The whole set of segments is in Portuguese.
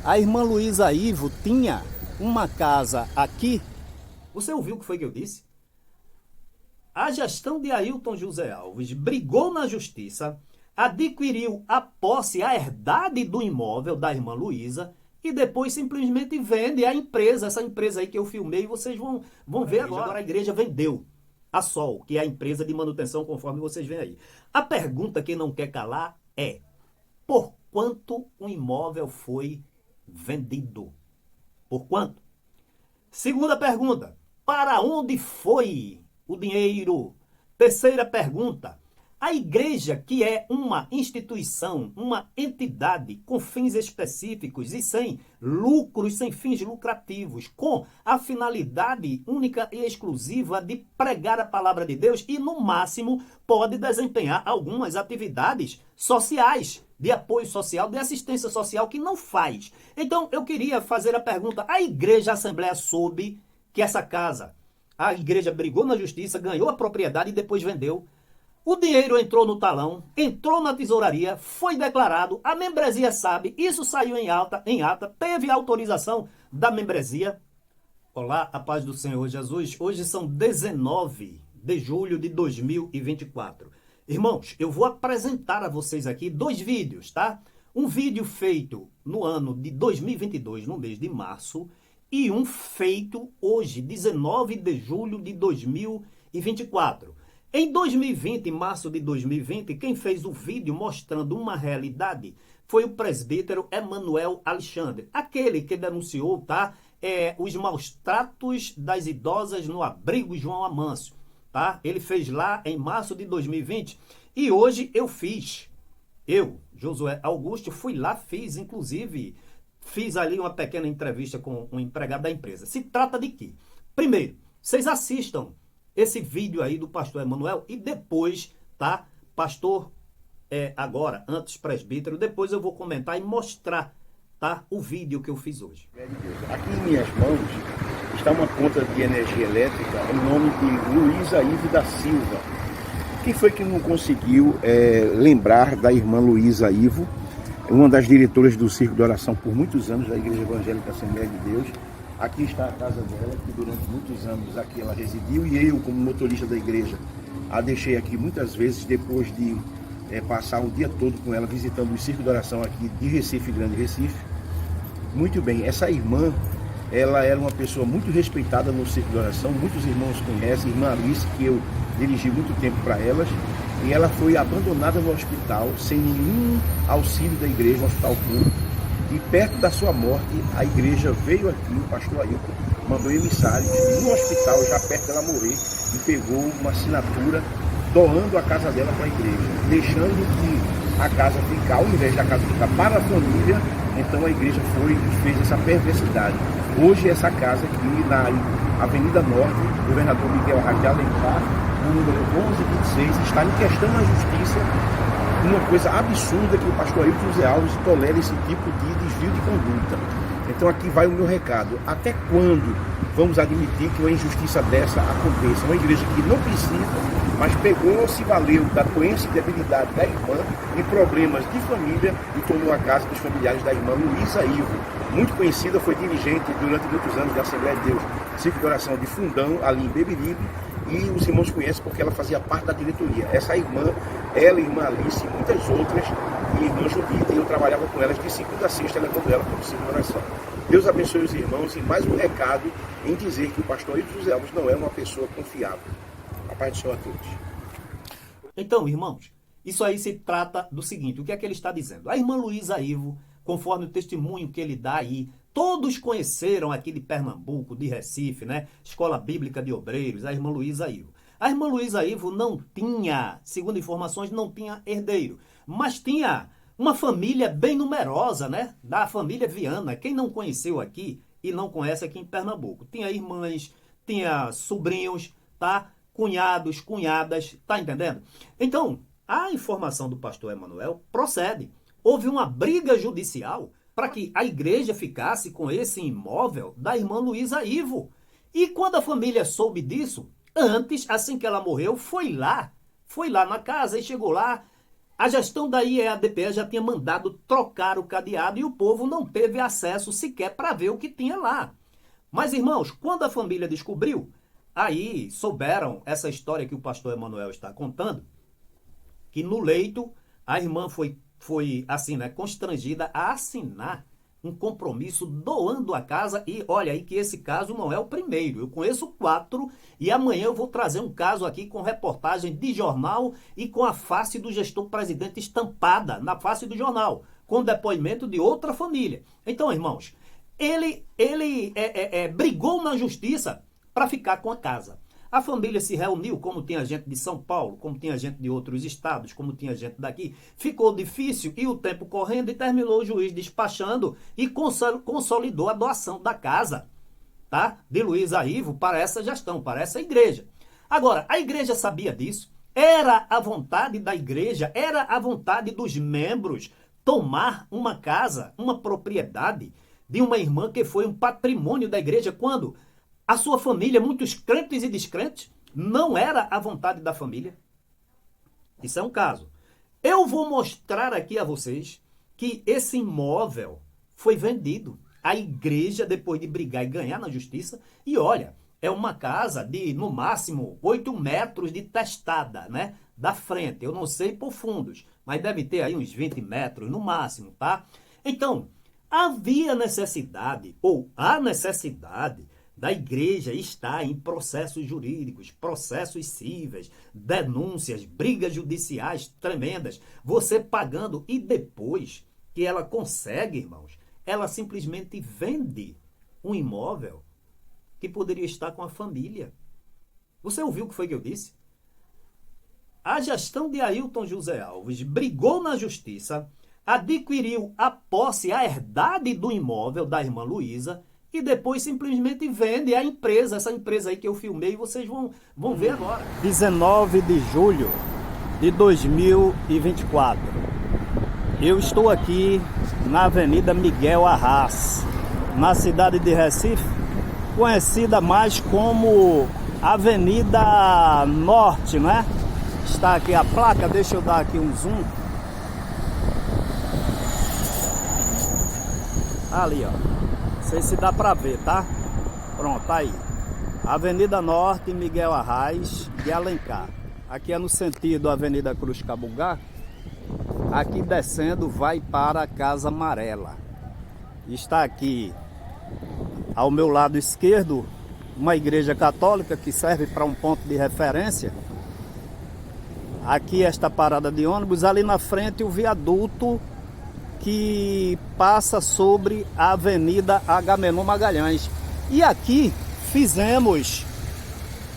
A irmã Luísa Ivo tinha uma casa aqui. Você ouviu o que foi que eu disse? A gestão de Ailton José Alves brigou na justiça, adquiriu a posse, a herdade do imóvel da irmã Luísa e depois simplesmente vende a empresa, essa empresa aí que eu filmei, vocês vão ver agora. Agora a igreja vendeu a Sol, que é a empresa de manutenção, conforme vocês veem aí. A pergunta que não quer calar é: por quanto o imóvel foi vendido? Por quanto? Segunda pergunta: para onde foi o dinheiro? Terceira pergunta: a igreja, que é uma instituição, uma entidade com fins específicos e sem lucros, sem fins lucrativos, com a finalidade única e exclusiva de pregar a palavra de Deus e, no máximo, pode desempenhar algumas atividades sociais, de apoio social, de assistência social, que não faz. Então, eu queria fazer a pergunta: a igreja, a Assembleia, soube que essa casa, a igreja brigou na justiça, ganhou a propriedade e depois vendeu. O dinheiro entrou no talão, entrou na tesouraria, foi declarado, a membresia sabe, isso saiu em ata, teve autorização da membresia. Olá, a paz do Senhor Jesus. Hoje são 19 de julho de 2024. Irmãos, eu vou apresentar a vocês aqui dois vídeos, tá? Um vídeo feito no ano de 2022, no mês de março, e um feito hoje, 19 de julho de 2024. Em 2020, em março de 2020, quem fez o vídeo mostrando uma realidade foi o presbítero Emanuel Alexandre, aquele que denunciou, tá, os maus tratos das idosas no abrigo João Amâncio, tá? Ele fez lá em março de 2020 e hoje eu, Josué Augusto, fui lá, fiz ali uma pequena entrevista com um empregado da empresa. Se trata de quê? Primeiro, vocês assistam esse vídeo aí do pastor Emanuel e depois, tá? Pastor, agora, antes presbítero, depois eu vou comentar e mostrar, tá? O vídeo que eu fiz hoje. Aqui em minhas mãos está uma conta de energia elétrica em nome de Luísa Ivo da Silva. Quem foi que não conseguiu lembrar da irmã Luísa Ivo, uma das diretoras do Círculo de Oração por muitos anos da Igreja Evangélica Assembleia de Deus? Aqui está a casa dela, que durante muitos anos aqui ela residiu, e eu, como motorista da igreja, a deixei aqui muitas vezes, depois de passar o dia todo com ela, visitando o Círculo de Oração aqui de Recife, Grande Recife. Muito bem, essa irmã, ela era uma pessoa muito respeitada no Círculo de Oração, muitos irmãos conhecem, irmã Alice, que eu dirigi muito tempo para elas, e ela foi abandonada no hospital, sem nenhum auxílio da igreja, no hospital público. E perto da sua morte, a igreja veio aqui, o pastor Ailton mandou emissários no hospital, já perto dela morrer, e pegou uma assinatura doando a casa dela para a igreja, deixando que a casa ficar, ao invés da casa ficar para a família, então a igreja foi e fez essa perversidade. Hoje essa casa aqui na Avenida Norte, governador Miguel Raquel Alencar, no número 1126, está em questão na justiça. Uma coisa absurda que o pastor Ailton José Alves tolera esse tipo de desvio de conduta. Então aqui vai o meu recado: até quando vamos admitir que uma injustiça dessa aconteça? Uma igreja que não precisa, mas pegou, se valeu da doença e debilidade da irmã em problemas de família e tomou a casa dos familiares da irmã Luísa Ivo, muito conhecida, foi dirigente durante muitos anos da Assembleia de Deus, Círculo de Oração de Fundão, ali em Beberibe, e os irmãos conhecem porque ela fazia parte da diretoria. Essa irmã, ela, irmã Alice e muitas outras, e irmã Judita, e eu trabalhava com elas de segunda a sexta, levando ela para o Círculo de Oração. Deus abençoe os irmãos, e mais um recado em dizer que o pastor Ailton José Alves não é uma pessoa confiável. A paz do Senhor a todos. Então, irmãos, isso aí se trata do seguinte: o que é que ele está dizendo? A irmã Luísa Ivo, conforme o testemunho que ele dá aí, todos conheceram aqui de Pernambuco, de Recife, né? Escola Bíblica de Obreiros, a irmã Luísa Ivo. A irmã Luísa Ivo não tinha, segundo informações, não tinha herdeiro, mas tinha uma família bem numerosa, né? Da família Viana. Quem não conheceu aqui e não conhece aqui em Pernambuco, tinha irmãs, tinha sobrinhos, tá? Cunhados, cunhadas, tá entendendo? Então, a informação do pastor Emanuel procede. Houve uma briga judicial para que a igreja ficasse com esse imóvel da irmã Luísa Ivo. E quando a família soube disso, antes, assim que ela morreu, foi lá na casa e chegou lá, A gestão da IEADPE já tinha mandado trocar o cadeado e o povo não teve acesso sequer para ver o que tinha lá. Mas, irmãos, quando a família descobriu, aí souberam essa história que o pastor Emanuel está contando, que no leito a irmã foi assim, né, constrangida a assinar um compromisso doando a casa. E olha aí que esse caso não é o primeiro. Eu conheço 4 e amanhã eu vou trazer um caso aqui com reportagem de jornal e com a face do gestor presidente estampada na face do jornal, com depoimento de outra família. Então, irmãos, ele brigou na justiça para ficar com a casa. A família se reuniu, como tinha gente de São Paulo, como tinha gente de outros estados, como tinha gente daqui. Ficou difícil e o tempo correndo e terminou o juiz despachando e consolidou a doação da casa, tá? De Luísa Ivo para essa gestão, para essa igreja. Agora, a igreja sabia disso? Era a vontade da igreja, era a vontade dos membros tomar uma casa, uma propriedade de uma irmã que foi um patrimônio da igreja quando a sua família, muitos crentes e descrentes, não era a vontade da família. Isso é um caso. Eu vou mostrar aqui a vocês que esse imóvel foi vendido à igreja depois de brigar e ganhar na justiça. E olha, é uma casa de, no máximo, 8 metros de testada, né? Da frente. Eu não sei por fundos, mas deve ter aí uns 20 metros no máximo, tá? Então, havia necessidade, ou há necessidade, da igreja está em processos jurídicos, processos cíveis, denúncias, brigas judiciais tremendas, você pagando e depois que ela consegue, irmãos, ela simplesmente vende um imóvel que poderia estar com a família. Você ouviu o que foi que eu disse? A gestão de Ailton José Alves brigou na justiça, adquiriu a posse, a herdade do imóvel da irmã Luísa, e depois simplesmente vende a empresa, essa empresa aí que eu filmei, vocês vão ver agora. 19 de julho de 2024. Eu estou aqui na Avenida Miguel Arraes, na cidade de Recife, conhecida mais como Avenida Norte, né? Está aqui a placa, deixa eu dar aqui um zoom. Ali, ó. Não sei se dá pra ver, tá? Pronto, tá aí. Avenida Norte, Miguel Arraes de Alencar. Aqui é no sentido Avenida Cruz Cabugá. Aqui descendo vai para a Casa Amarela. Está aqui ao meu lado esquerdo uma igreja católica que serve para um ponto de referência. Aqui esta parada de ônibus, ali na frente o viaduto que passa sobre a Avenida Agamenon Magalhães. E aqui fizemos,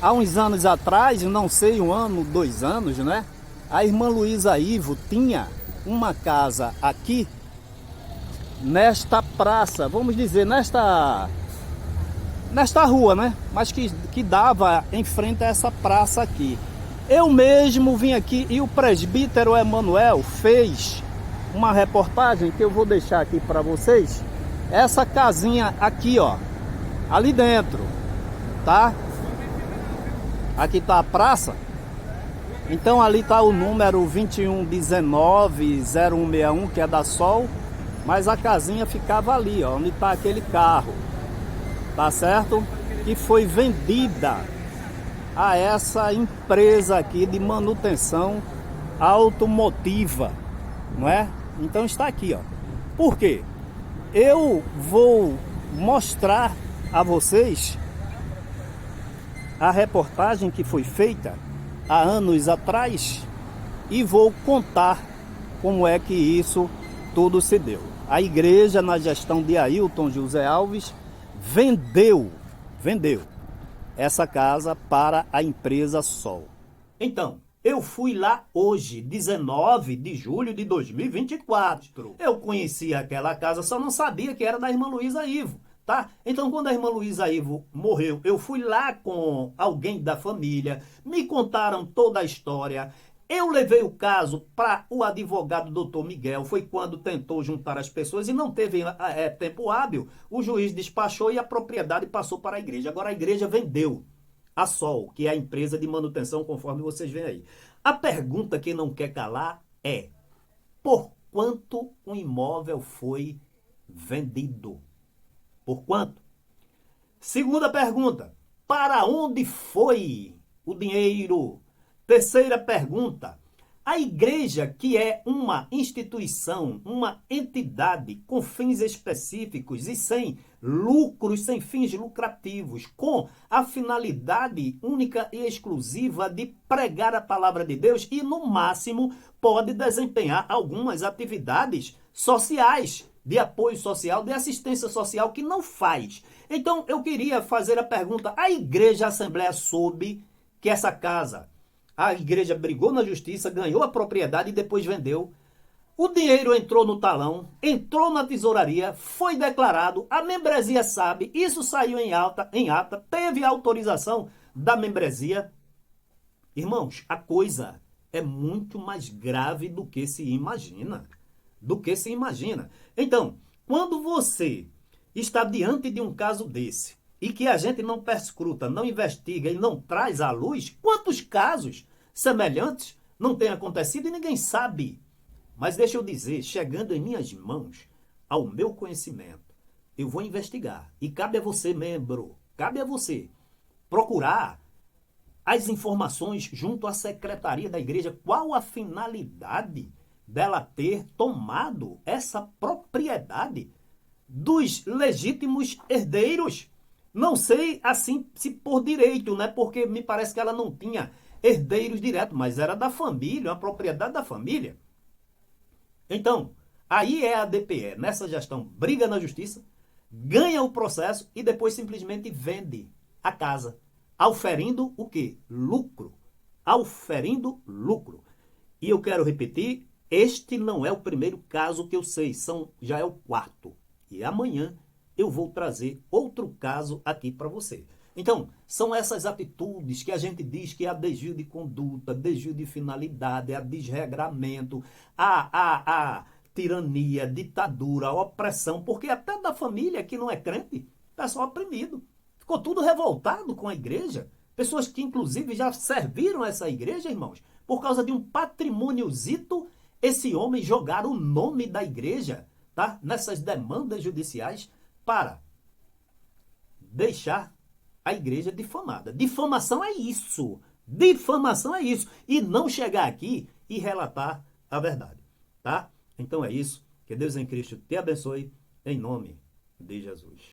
há uns anos atrás, não sei, 1 ano, 2 anos, né? A irmã Luísa Ivo tinha uma casa aqui, nesta praça, vamos dizer, nesta rua, né? Mas que dava em frente a essa praça aqui. Eu mesmo vim aqui e o presbítero Emanuel fez uma reportagem que eu vou deixar aqui para vocês. Essa casinha aqui, ó, ali dentro, tá? Aqui tá a praça. Então ali tá o número 2119-0161, que é da Sol. Mas a casinha ficava ali, ó, onde tá aquele carro, tá certo? Que foi vendida a essa empresa aqui de manutenção automotiva, não é? Então está aqui, ó. Por quê? Eu vou mostrar a vocês a reportagem que foi feita há anos atrás e vou contar como é que isso tudo se deu. A igreja, na gestão de Ailton José Alves, vendeu essa casa para a empresa Sol. Então, eu fui lá hoje, 19 de julho de 2024. Eu conhecia aquela casa, só não sabia que era da irmã Luísa Ivo, tá? Então, quando a irmã Luísa Ivo morreu, eu fui lá com alguém da família, me contaram toda a história. Eu levei o caso para o advogado doutor Miguel, foi quando tentou juntar as pessoas e não teve tempo hábil. O juiz despachou e a propriedade passou para a igreja. Agora a igreja vendeu a Sol, que é a empresa de manutenção, conforme vocês veem aí. A pergunta que não quer calar é: por quanto o imóvel foi vendido? Por quanto? Segunda pergunta: para onde foi o dinheiro? Terceira pergunta: a igreja, que é uma instituição, uma entidade com fins específicos e sem lucros, sem fins lucrativos, com a finalidade única e exclusiva de pregar a palavra de Deus e, no máximo, pode desempenhar algumas atividades sociais, de apoio social, de assistência social, que não faz. Então, eu queria fazer a pergunta: a igreja, a Assembleia, soube que essa casa, a igreja brigou na justiça, ganhou a propriedade e depois vendeu. O dinheiro entrou no talão, entrou na tesouraria, foi declarado, a membresia sabe, isso saiu em ata, teve autorização da membresia. Irmãos, a coisa é muito mais grave do que se imagina. Do que se imagina. Então, quando você está diante de um caso desse, e que a gente não perscruta, não investiga e não traz à luz, quantos casos semelhantes não têm acontecido e ninguém sabe? Mas deixa eu dizer, chegando em minhas mãos, ao meu conhecimento, eu vou investigar. E cabe a você, membro, cabe a você procurar as informações junto à secretaria da igreja. Qual a finalidade dela ter tomado essa propriedade dos legítimos herdeiros? Não sei assim se por direito, né? Porque me parece que ela não tinha herdeiros diretos, mas era da família, uma propriedade da família. Então, aí é a DPE, nessa gestão, briga na justiça, ganha o processo e depois simplesmente vende a casa, auferindo o quê? Lucro. Auferindo lucro. E eu quero repetir, este não é o primeiro caso que eu sei, já é o quarto. E amanhã eu vou trazer outro caso aqui para você. Então, são essas atitudes que a gente diz que é a desvio de conduta, desvio de finalidade, a desregramento, a tirania, ditadura, opressão, porque até da família que não é crente, pessoal oprimido. Ficou tudo revoltado com a igreja. Pessoas que, inclusive, já serviram essa igreja, irmãos, por causa de um patrimôniozito, esse homem jogar o nome da igreja, tá? Nessas demandas judiciais para deixar a igreja difamada. Difamação é isso. Difamação é isso. E não chegar aqui e relatar a verdade, tá? Então é isso. Que Deus em Cristo te abençoe, em nome de Jesus.